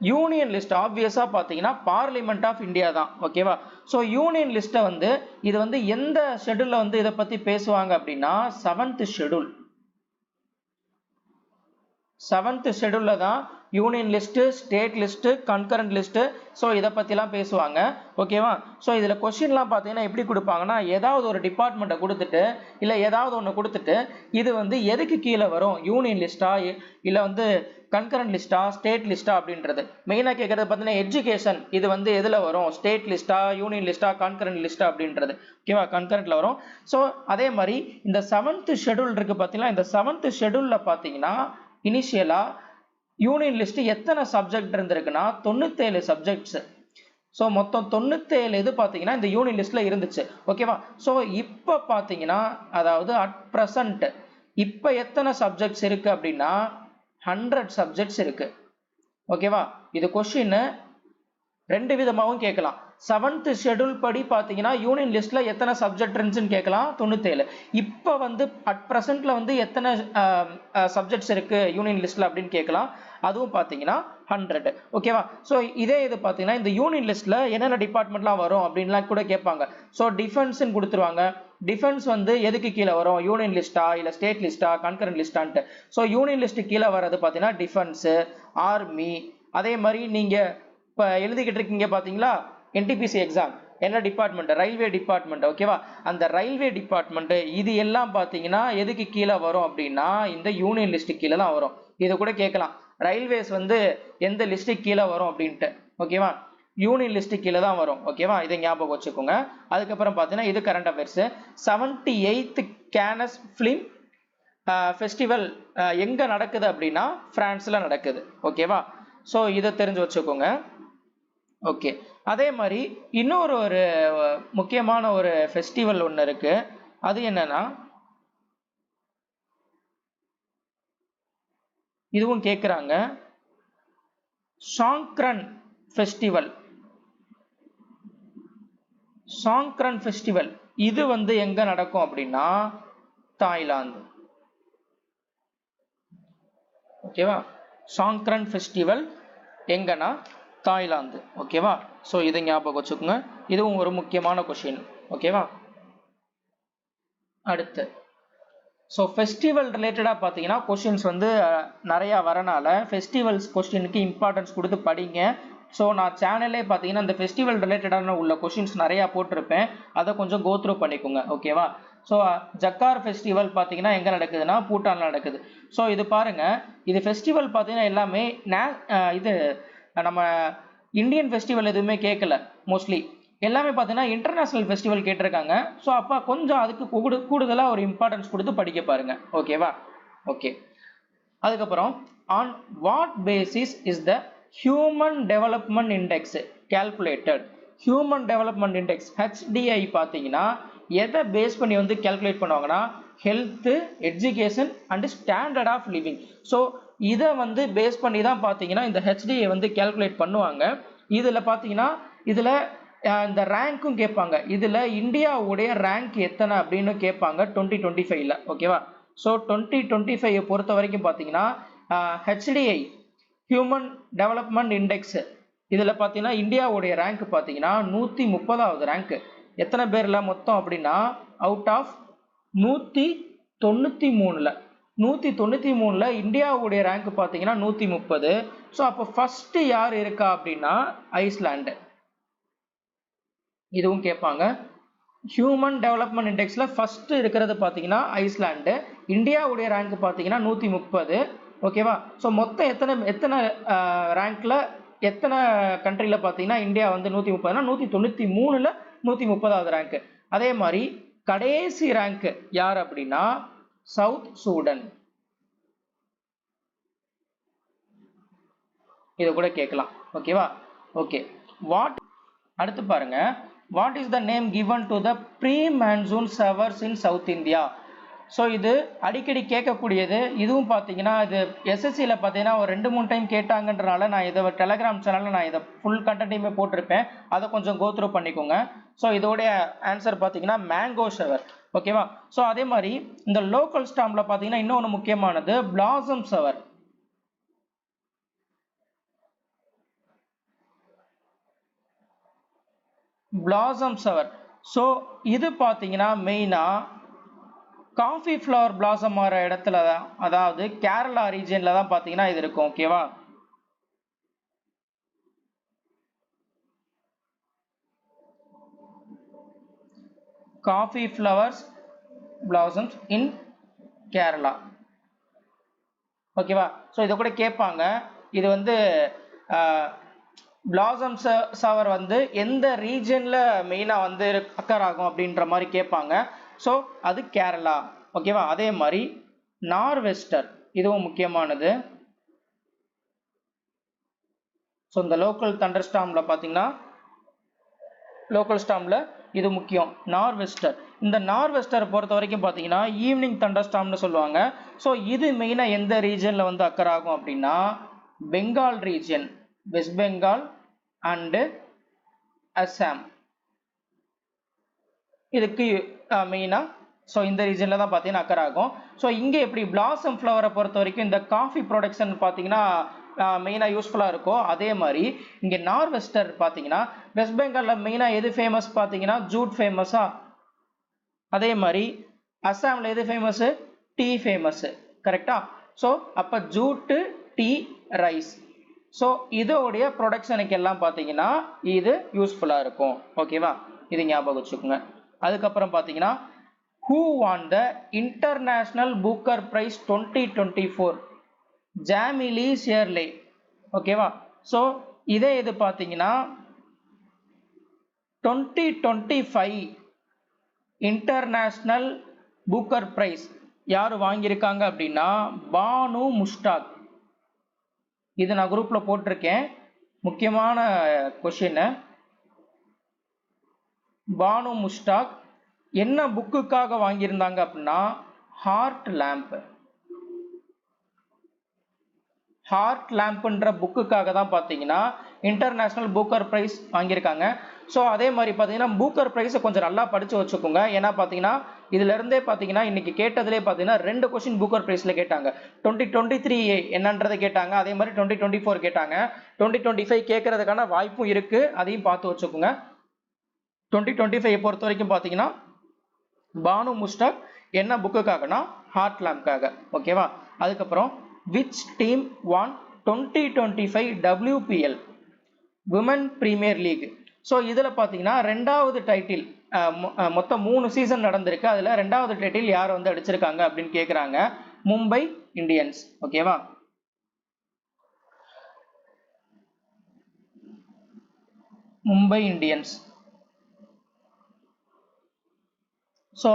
Union list ஆப்வியஸா பாத்தீங்கன்னா பார்லிமெண்ட் ஆஃப் இந்தியா தான். ஓகேவா? ஸோ யூனியன் லிஸ்ட்டை வந்து இது வந்து எந்த ஷெடியூல்ல வந்து இதை பத்தி பேசுவாங்க அப்படின்னா 7th ஷெடியூல். 7th ஷெடியூல்ல தான் union list, state list, concurrent list. So இதை பற்றிலாம் பேசுவாங்க. ஓகேவா? ஸோ இதில் கொஸ்டின்லாம் பார்த்தீங்கன்னா எப்படி கொடுப்பாங்கன்னா, ஏதாவது ஒரு டிபார்ட்மெண்ட்டை கொடுத்துட்டு இல்லை ஏதாவது ஒன்று கொடுத்துட்டு இது வந்து எதுக்கு கீழே வரும், யூனியன் லிஸ்ட்டா இல்லை வந்து கன்கரண்ட் லிஸ்ட்டா ஸ்டேட் லிஸ்ட்டா அப்படின்றது மெயினாக கேட்கறது பார்த்தீங்கன்னா எஜுகேஷன் இது வந்து எதில் வரும், ஸ்டேட் லிஸ்ட்டா யூனியன் லிஸ்ட்டா கன்கரண்ட் லிஸ்ட்டா அப்படின்றது. ஓகேவா? கன்கரண்ட்ல வரும். ஸோ அதே மாதிரி இந்த 7th ஷெட்யூல் இருக்கு பார்த்தீங்கன்னா, இந்த 7th ஷெட்யூல்ல பார்த்தீங்கன்னா இனிஷியலா யூனியன் லிஸ்ட் எத்தனை சப்ஜெக்ட் இருந்திருக்குன்னா 97 சப்ஜெக்ட்ஸ். ஸோ மொத்தம் 97 இது பார்த்தீங்கன்னா இந்த யூனியன் லிஸ்ட்ல இருந்துச்சு. ஓகேவா? ஸோ இப்போ பார்த்தீங்கன்னா அதாவது அட் ப்ரெசன்ட் இப்போ எத்தனை சப்ஜெக்ட்ஸ் இருக்கு அப்படின்னா 100 சப்ஜெக்ட்ஸ் இருக்கு. ஓகேவா? இது கொஸ்டின் ரெண்டு விதமாகவும் கேட்கலாம். 7th ஷெட்யூல் படி பார்த்தீங்கன்னா யூனியன் லிஸ்ட்ல எத்தனை சப்ஜெக்ட் இருந்துச்சுன்னு கேட்கலாம், 97. இப்போ வந்து அட் ப்ரெசென்ட்ல வந்து எத்தனை சப்ஜெக்ட்ஸ் இருக்கு யூனியன் லிஸ்ட்ல அப்படின்னு கேட்கலாம், அதுவும் பார்த்தீங்கன்னா 100. ஓகேவா? ஸோ இதே இது பார்த்தீங்கன்னா இந்த யூனியன் லிஸ்ட்ல என்னென்ன டிபார்ட்மெண்ட்லாம் வரும் அப்படின்லாம் கூட கேட்பாங்க. ஸோ டிஃபென்ஸ்ன்னு கொடுத்துருவாங்க. டிஃபென்ஸ் வந்து எதுக்கு கீழே வரும், யூனியன் லிஸ்ட்டா இல்லை ஸ்டேட் லிஸ்ட்டா கன்கரண்ட் லிஸ்டான்ட்டு. ஸோ யூனியன் லிஸ்ட் கீழே வர்றது பார்த்தீங்கன்னா டிஃபென்ஸு, ஆர்மி. அதே மாதிரி நீங்க இப்போ எழுதிக்கிட்டு இருக்கீங்க பார்த்தீங்களா என்டிபிசி எக்ஸாம், என்ன டிபார்ட்மெண்ட், ரயில்வே டிபார்ட்மெண்ட். ஓகேவா? அந்த ரயில்வே டிபார்ட்மெண்ட் இது எல்லாம் பார்த்தீங்கன்னா எதுக்கு கீழே வரும் அப்படின்னா இந்த யூனியன் லிஸ்ட் கீழே தான் வரும். இதை கூட கேட்கலாம், ரயில்வேஸ் வந்து எந்த லிஸ்ட்டுக்கு கீழே வரும் அப்படின்ட்டு. ஓகேவா? யூனியன் லிஸ்ட் கீழே தான் வரும். ஓகேவா? இதை ஞாபகம் வச்சுக்கோங்க. அதுக்கப்புறம் பார்த்தீங்கன்னா இது current affairs. 78th Cannes film festival எங்கே நடக்குது அப்படின்னா பிரான்ஸில் நடக்குது. ஓகேவா? ஸோ இதை தெரிஞ்சு வச்சுக்கோங்க. ஓகே. அதே மாதிரி இன்னொரு ஒரு முக்கியமான ஒரு ஃபெஸ்டிவல் ஒன்று இருக்கு. அது என்னன்னா இதுவும் கேட்குறாங்க, சாங்க்ரன் ஃபெஸ்டிவல். சாங்க்ரன் ஃபெஸ்டிவல் இது வந்து எங்க நடக்கும் அப்படின்னா தாய்லாந்து. ஓகேவா? சாங்க்ரன் ஃபெஸ்டிவல் எங்கன்னா தாய்லாந்து. ஓகேவா? ஸோ இதை ஞாபகம் வச்சுக்கோங்க. இதுவும் ஒரு முக்கியமான கொஸ்டின். ஓகேவா? அடுத்து ஸோ ஃபெஸ்டிவல் ரிலேட்டடாக பார்த்தீங்கன்னா கொஸ்டின்ஸ் வந்து நிறையா வரனால ஃபெஸ்டிவல்ஸ் கொஸ்டினுக்கு இம்பார்ட்டன்ஸ் கொடுத்து படிங்க. ஸோ நான் சேனல்லே பார்த்தீங்கன்னா இந்த ஃபெஸ்டிவல் ரிலேட்டடான உள்ள கொஸ்டின்ஸ் நிறையா போட்டிருப்பேன், அதை கொஞ்சம் கோத்ரூ பண்ணிக்கோங்க. ஓகேவா? ஸோ ஜக்கார் ஃபெஸ்டிவல் பார்த்தீங்கன்னா எங்கே நடக்குதுன்னா பூட்டானில் நடக்குது. ஸோ இது பாருங்க, இது ஃபெஸ்டிவல் பார்த்தீங்கன்னா எல்லாமே இது நம்ம இந்தியன் ஃபெஸ்டிவல் எதுவுமே கேட்கல, மோஸ்ட்லி எல்லாமே பார்த்தீங்கன்னா இன்டர்நேஷனல் ஃபெஸ்டிவல் கேட்டிருக்காங்க. ஸோ அப்போ கொஞ்சம் அதுக்கு கூடுதலாக ஒரு இம்பார்ட்டன்ஸ் கொடுத்து படிக்க பாருங்க. ஓகேவா? ஓகே. அதுக்கப்புறம் on what basis is the human development index calculated? Human development index HDI பார்த்தீங்கன்னா எதை பேஸ் பண்ணி வந்து கால்குலேட் பண்ணுவாங்கன்னா health, education and standard of living. So இதை வந்து பேஸ் பண்ணி தான் பார்த்தீங்கன்னா இந்த HDI வந்து கால்குலேட் பண்ணுவாங்க. இதில் பார்த்தீங்கன்னா இதில் இந்த ரேங்க்கும் கேட்பாங்க. இதில் இந்தியாவுடைய ரேங்க் எத்தனை அப்படின்னு கேட்பாங்க 2025ல். ஓகேவா? ஸோ 2025 பொறுத்த வரைக்கும் பார்த்தீங்கன்னா HDI ஹியூமன் டெவலப்மெண்ட் இண்டெக்ஸ் இதில் பார்த்தீங்கன்னா இந்தியாவுடைய ரேங்க் பார்த்தீங்கன்னா 130வது ரேங்க். எத்தனை பேரில் மொத்தம் அப்படின்னா அவுட் ஆஃப் 193ல் 193ல் இந்தியாவுடைய ரேங்க் பார்த்தீங்கன்னா 130. ஸோ அப்போ ஃபர்ஸ்ட் யார் இருக்கா அப்படின்னா ஐஸ்லாண்டு. இதுவும் கேட்பாங்க. ஹியூமன் டெவலப்மெண்ட் இண்டெக்ஸ்ல ஃபர்ஸ்ட் இருக்கிறது பார்த்தீங்கன்னா ஐஸ்லாண்டு. இந்தியாவுடைய ரேங்க் பார்த்தீங்கன்னா 130. ஓகேவா? ஸோ மொத்தம் எத்தனை ரேங்க்ல எத்தனை கண்ட்ரியில் பார்த்தீங்கன்னா இந்தியா வந்து 130னா 193ல் 130வது ரேங்க். அதே மாதிரி கடைசி ரேங்க் யார் அப்படின்னா சவுத் சூடன். இது கூட கேட்கலாம். ஓகேவா? ஓகே. அடுத்து பாருங்க, what is the name given to the pre monsoon showers in South India? So இது அடிக்கடி கேட்கக்கூடியது. இதுவும் பார்த்தீங்கன்னா இது எஸ்எஸ்சியில் பார்த்தீங்கன்னா ஒரு 2-3 டைம் கேட்டாங்கன்றனால நான் இதை டெலகிராம் சேனலில் நான் இதை ஃபுல் கண்டென்ட்டையுமே போட்டிருப்பேன், அதை கொஞ்சம் கோத்ரூ பண்ணிக்கோங்க. ஸோ இதோடைய ஆன்சர் பார்த்தீங்கன்னா மேங்கோ ஷவர். ஓகேவா? ஸோ அதே மாதிரி இந்த லோக்கல் ஸ்டாம்பில் பார்த்தீங்கன்னா இன்னொன்று முக்கியமானது blossom shower. Blossom shower. So இது பார்த்தீங்கன்னா மெயினாக காஃபி ஃப்ளவர் பிளாசம் ஆகிற இடத்துல தான், அதாவது கேரளா ரீஜியனில் தான் பார்த்தீங்கன்னா இது இருக்கும். ஓகேவா? coffee flowers blossoms in Kerala. ஓகேவா? ஸோ இதை கூட கேட்பாங்க. இது வந்து blossom flower வந்து எந்த ரீஜன்ல மெயினா வந்து அக்கர் ஆகும் அப்படின்ற மாதிரி கேட்பாங்க. ஸோ அது கேரளா. ஓகேவா? அதே மாதிரி நார்வெஸ்டர் இதுவும் முக்கியமானது. ஸோ இந்த லோக்கல் தண்டர் ஸ்டார்ம்ல பார்த்தீங்கன்னா லோக்கல் ஸ்டார்ம்ல இது முக்கியம். நார்வெஸ்டர், இந்த நார்வெஸ்டரை பொறுத்த வரைக்கும் பார்த்தீங்கன்னா ஈவினிங் தண்டர் ஸ்டார்ம்னு சொல்லுவாங்க. ஸோ இது மெயினாக எந்த ரீஜனில் வந்து அக்கர் ஆகும் அப்படின்னா Bengal region, west Bengal and Assam. இதுக்கு மெயினாக ஸோ இந்த ரீஜனில் தான் பார்த்தீங்கன்னா அக்கர் ஆகும். ஸோ இங்கே எப்படி பிளாசம் ஃப்ளவரை பொறுத்த வரைக்கும் இந்த காஃபி ப்ரொடக்ஷன் பார்த்தீங்கன்னா மெயினாக யூஸ்ஃபுல்லாக இருக்கும். அதே மாதிரி இங்கே நார்வெஸ்டர் பார்த்தீங்கன்னா வெஸ்ட் பெங்காலில் மெயினாக எது ஃபேமஸ் பார்த்தீங்கன்னா ஜூட் ஃபேமஸா. அதே மாதிரி அஸ்ஸாமில் எது ஃபேமஸு? Tea famous. கரெக்டா? ஸோ அப்போ ஜூட்டு, டீ, ரைஸ். ஸோ இதோடைய ப்ரொடக்ஷனுக்கு எல்லாம் பார்த்தீங்கன்னா இது யூஸ்ஃபுல்லாக இருக்கும். ஓகேவா? இது ஞாபகம் வச்சுக்கோங்க. அதுக்கப்புறம் பார்த்தீங்கன்னா who won the International Booker Prize 2024? ஜாமிலி ஷேர்லே. ஓகேவா? ஸோ இதே இது பார்த்தீங்கன்னா 2025 இன்டர்நேஷ்னல் புக்கர் பிரைஸ் யார் வாங்கியிருக்காங்க அப்படின்னா பானு முஷ்டாக். இது நான் குரூப்ல போட்டிருக்கேன், முக்கியமான கொஸ்டின். பானு முஷ்டாக் என்ன புக்குக்காக வாங்கியிருந்தாங்க அப்படின்னா ஹார்ட் லேம்ப். ஹார்ட் லேம்ப்ன்ற புக்குக்காக தான் பார்த்தீங்கன்னா இன்டர்நேஷ்னல் புக்கர் ப்ரைஸ் வாங்கியிருக்காங்க. ஸோ அதே மாதிரி பார்த்தீங்கன்னா புக்கர் ப்ரைஸை கொஞ்சம் நல்லா படித்து வச்சுக்கோங்க. ஏன்னா பார்த்தீங்கன்னா இதுலேருந்தே பார்த்தீங்கன்னா இன்னைக்கு கேட்டதுலேயே பார்த்தீங்கன்னா 2 கொஸ்டின் புக்கர் ப்ரைஸில் கேட்டாங்க. 2023 என்னன்றதை கேட்டாங்க, அதே மாதிரி 2024 கேட்டாங்க. 2025 கேட்கறதுக்கான வாய்ப்பும் இருக்குது, அதையும் பார்த்து வச்சுக்கோங்க. 2025 பொறுத்த வரைக்கும் பார்த்தீங்கன்னா பானு முஷ்டாக் என்ன புக்குக்காகனா ஹார்ட் லேம்ப்காக. ஓகேவா? அதுக்கப்புறம் which team won 2025 WPL Women Premier League? So இதில் பார்த்தீங்கன்னா 2வது டைட்டில், மொத்தம் 3 சீசன் நடந்திருக்கு, அதில் 2வது டைட்டில் யார் வந்து அடிச்சிருக்காங்க அப்படின்னு கேட்குறாங்க. மும்பை இந்தியன்ஸ். ஓகேவா? மும்பை இந்தியன்ஸ். ஸோ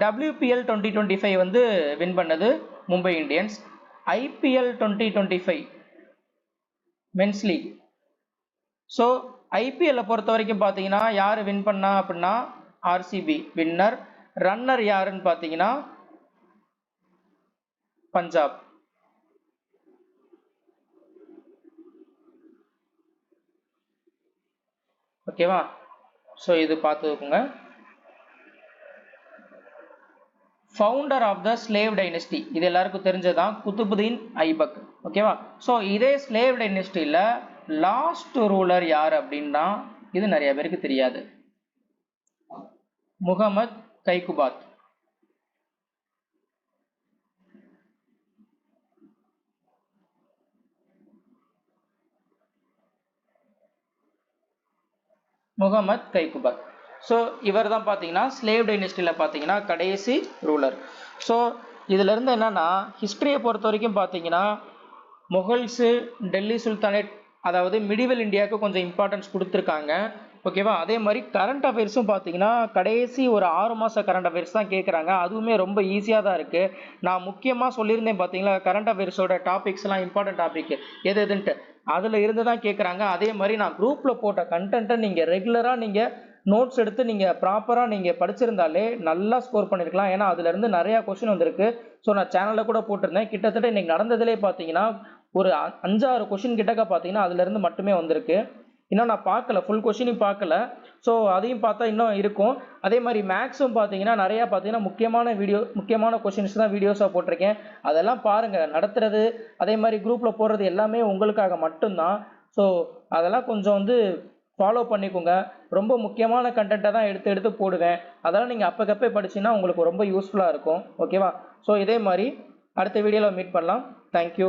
WPL 2025 வந்து வின் பண்ணது Mumbai Indians. IPL 2025 men's league. So ஐபிஎல்லை பொறுத்த வரைக்கும் பார்த்தீங்கன்னா யார் வின் பண்ணா அப்படின்னா ஆர்சிபி வின்னர். ரன்னர் யாருன்னு பார்த்தீங்கன்னா பஞ்சாப். ஓகேவா? ஸோ இது பார்த்துக்கோங்க. Founder of the slave dynasty இது எல்லாருக்கும் தெரிஞ்சதான் குதுபுதீன் ஐபக். ஓகேவா? ஸோ இதே ஸ்லேவ் டைனஸ்டியில் லாஸ்ட் ரூலர் யார் அப்படின்னா இது நிறைய பேருக்கு தெரியாது, முகமது கைகுபாத். முகமது கைகுபாத். ஸோ இவர் தான் பார்த்தீங்கன்னா ஸ்லேவ் டைனஸ்டியில் பார்த்தீங்கன்னா கடைசி ரூலர். ஸோ இதிலிருந்து என்னன்னா ஹிஸ்டரியை பொறுத்த வரைக்கும் பார்த்தீங்கன்னா முகல்ஸு, டெல்லி சுல்தானேட், அதாவது மிடிவல் இந்தியாவுக்கு கொஞ்சம் இம்பார்ட்டன்ஸ் கொடுத்துருக்காங்க. ஓகேவா? அதே மாதிரி கரண்ட் அஃபேர்ஸும் பார்த்தீங்கன்னா கடைசி ஒரு 6 மாத கரண்ட் அஃபேர்ஸ் தான் கேட்குறாங்க. அதுவுமே ரொம்ப ஈஸியாக தான் இருக்குது. நான் முக்கியமாக சொல்லியிருந்தேன் பார்த்தீங்களா கரண்ட் அஃபேர்ஸோட டாபிக்ஸ்லாம் இம்பார்ட்டன்ட் டாபிக் எது எதுன்ட்டு, அதில் இருந்து தான் கேட்குறாங்க. அதே மாதிரி நான் குரூப்பில் போட்ட கண்டென்ட்டை நீங்கள் ரெகுலராக நீங்கள் நோட்ஸ் எடுத்து நீங்கள் ப்ராப்பராக நீங்கள் படிச்சிருந்தாலே நல்லா ஸ்கோர் பண்ணியிருக்கலாம். ஏன்னா அதுலேருந்து நிறையா கொஸ்டின் வந்திருக்கு. ஸோ நான் சேனலில் கூட போட்டிருந்தேன். கிட்டத்தட்ட இன்றைக்கி நடந்ததுலேயே பார்த்தீங்கன்னா ஒரு 5-6 கொஸ்டின் கிட்டக்க பார்த்தீங்கன்னா அதுலேருந்து மட்டுமே வந்திருக்கு. இன்னும் நான் பார்க்கல, ஃபுல் கொஸ்டினையும் பார்க்கல. ஸோ அதையும் பார்த்தா இன்னும் இருக்கும். அதே மாதிரி மேக்ஸும் பார்த்தீங்கன்னா நிறையா பார்த்தீங்கன்னா முக்கியமான கொஸ்டின்ஸ் தான் வீடியோஸாக போட்டிருக்கேன். அதெல்லாம் பாருங்கள். நடத்துறது அதே மாதிரி குரூப்பில் போடுறது எல்லாமே உங்களுக்காக மட்டும்தான். ஸோ அதெல்லாம் கொஞ்சம் வந்து ஃபாலோ பண்ணிக்கோங்க. ரொம்ப முக்கியமான கண்டென்ட்டை தான் எடுத்து போடுவேன். அதெல்லாம் நீங்கள் அப்பக்கப்போ படிச்சிங்கன்னா உங்களுக்கு ரொம்ப யூஸ்ஃபுல்லாக இருக்கும். ஓகேவா? ஸோ இதே மாதிரி அடுத்த வீடியோவில் மீட் பண்ணலாம். தேங்க்யூ.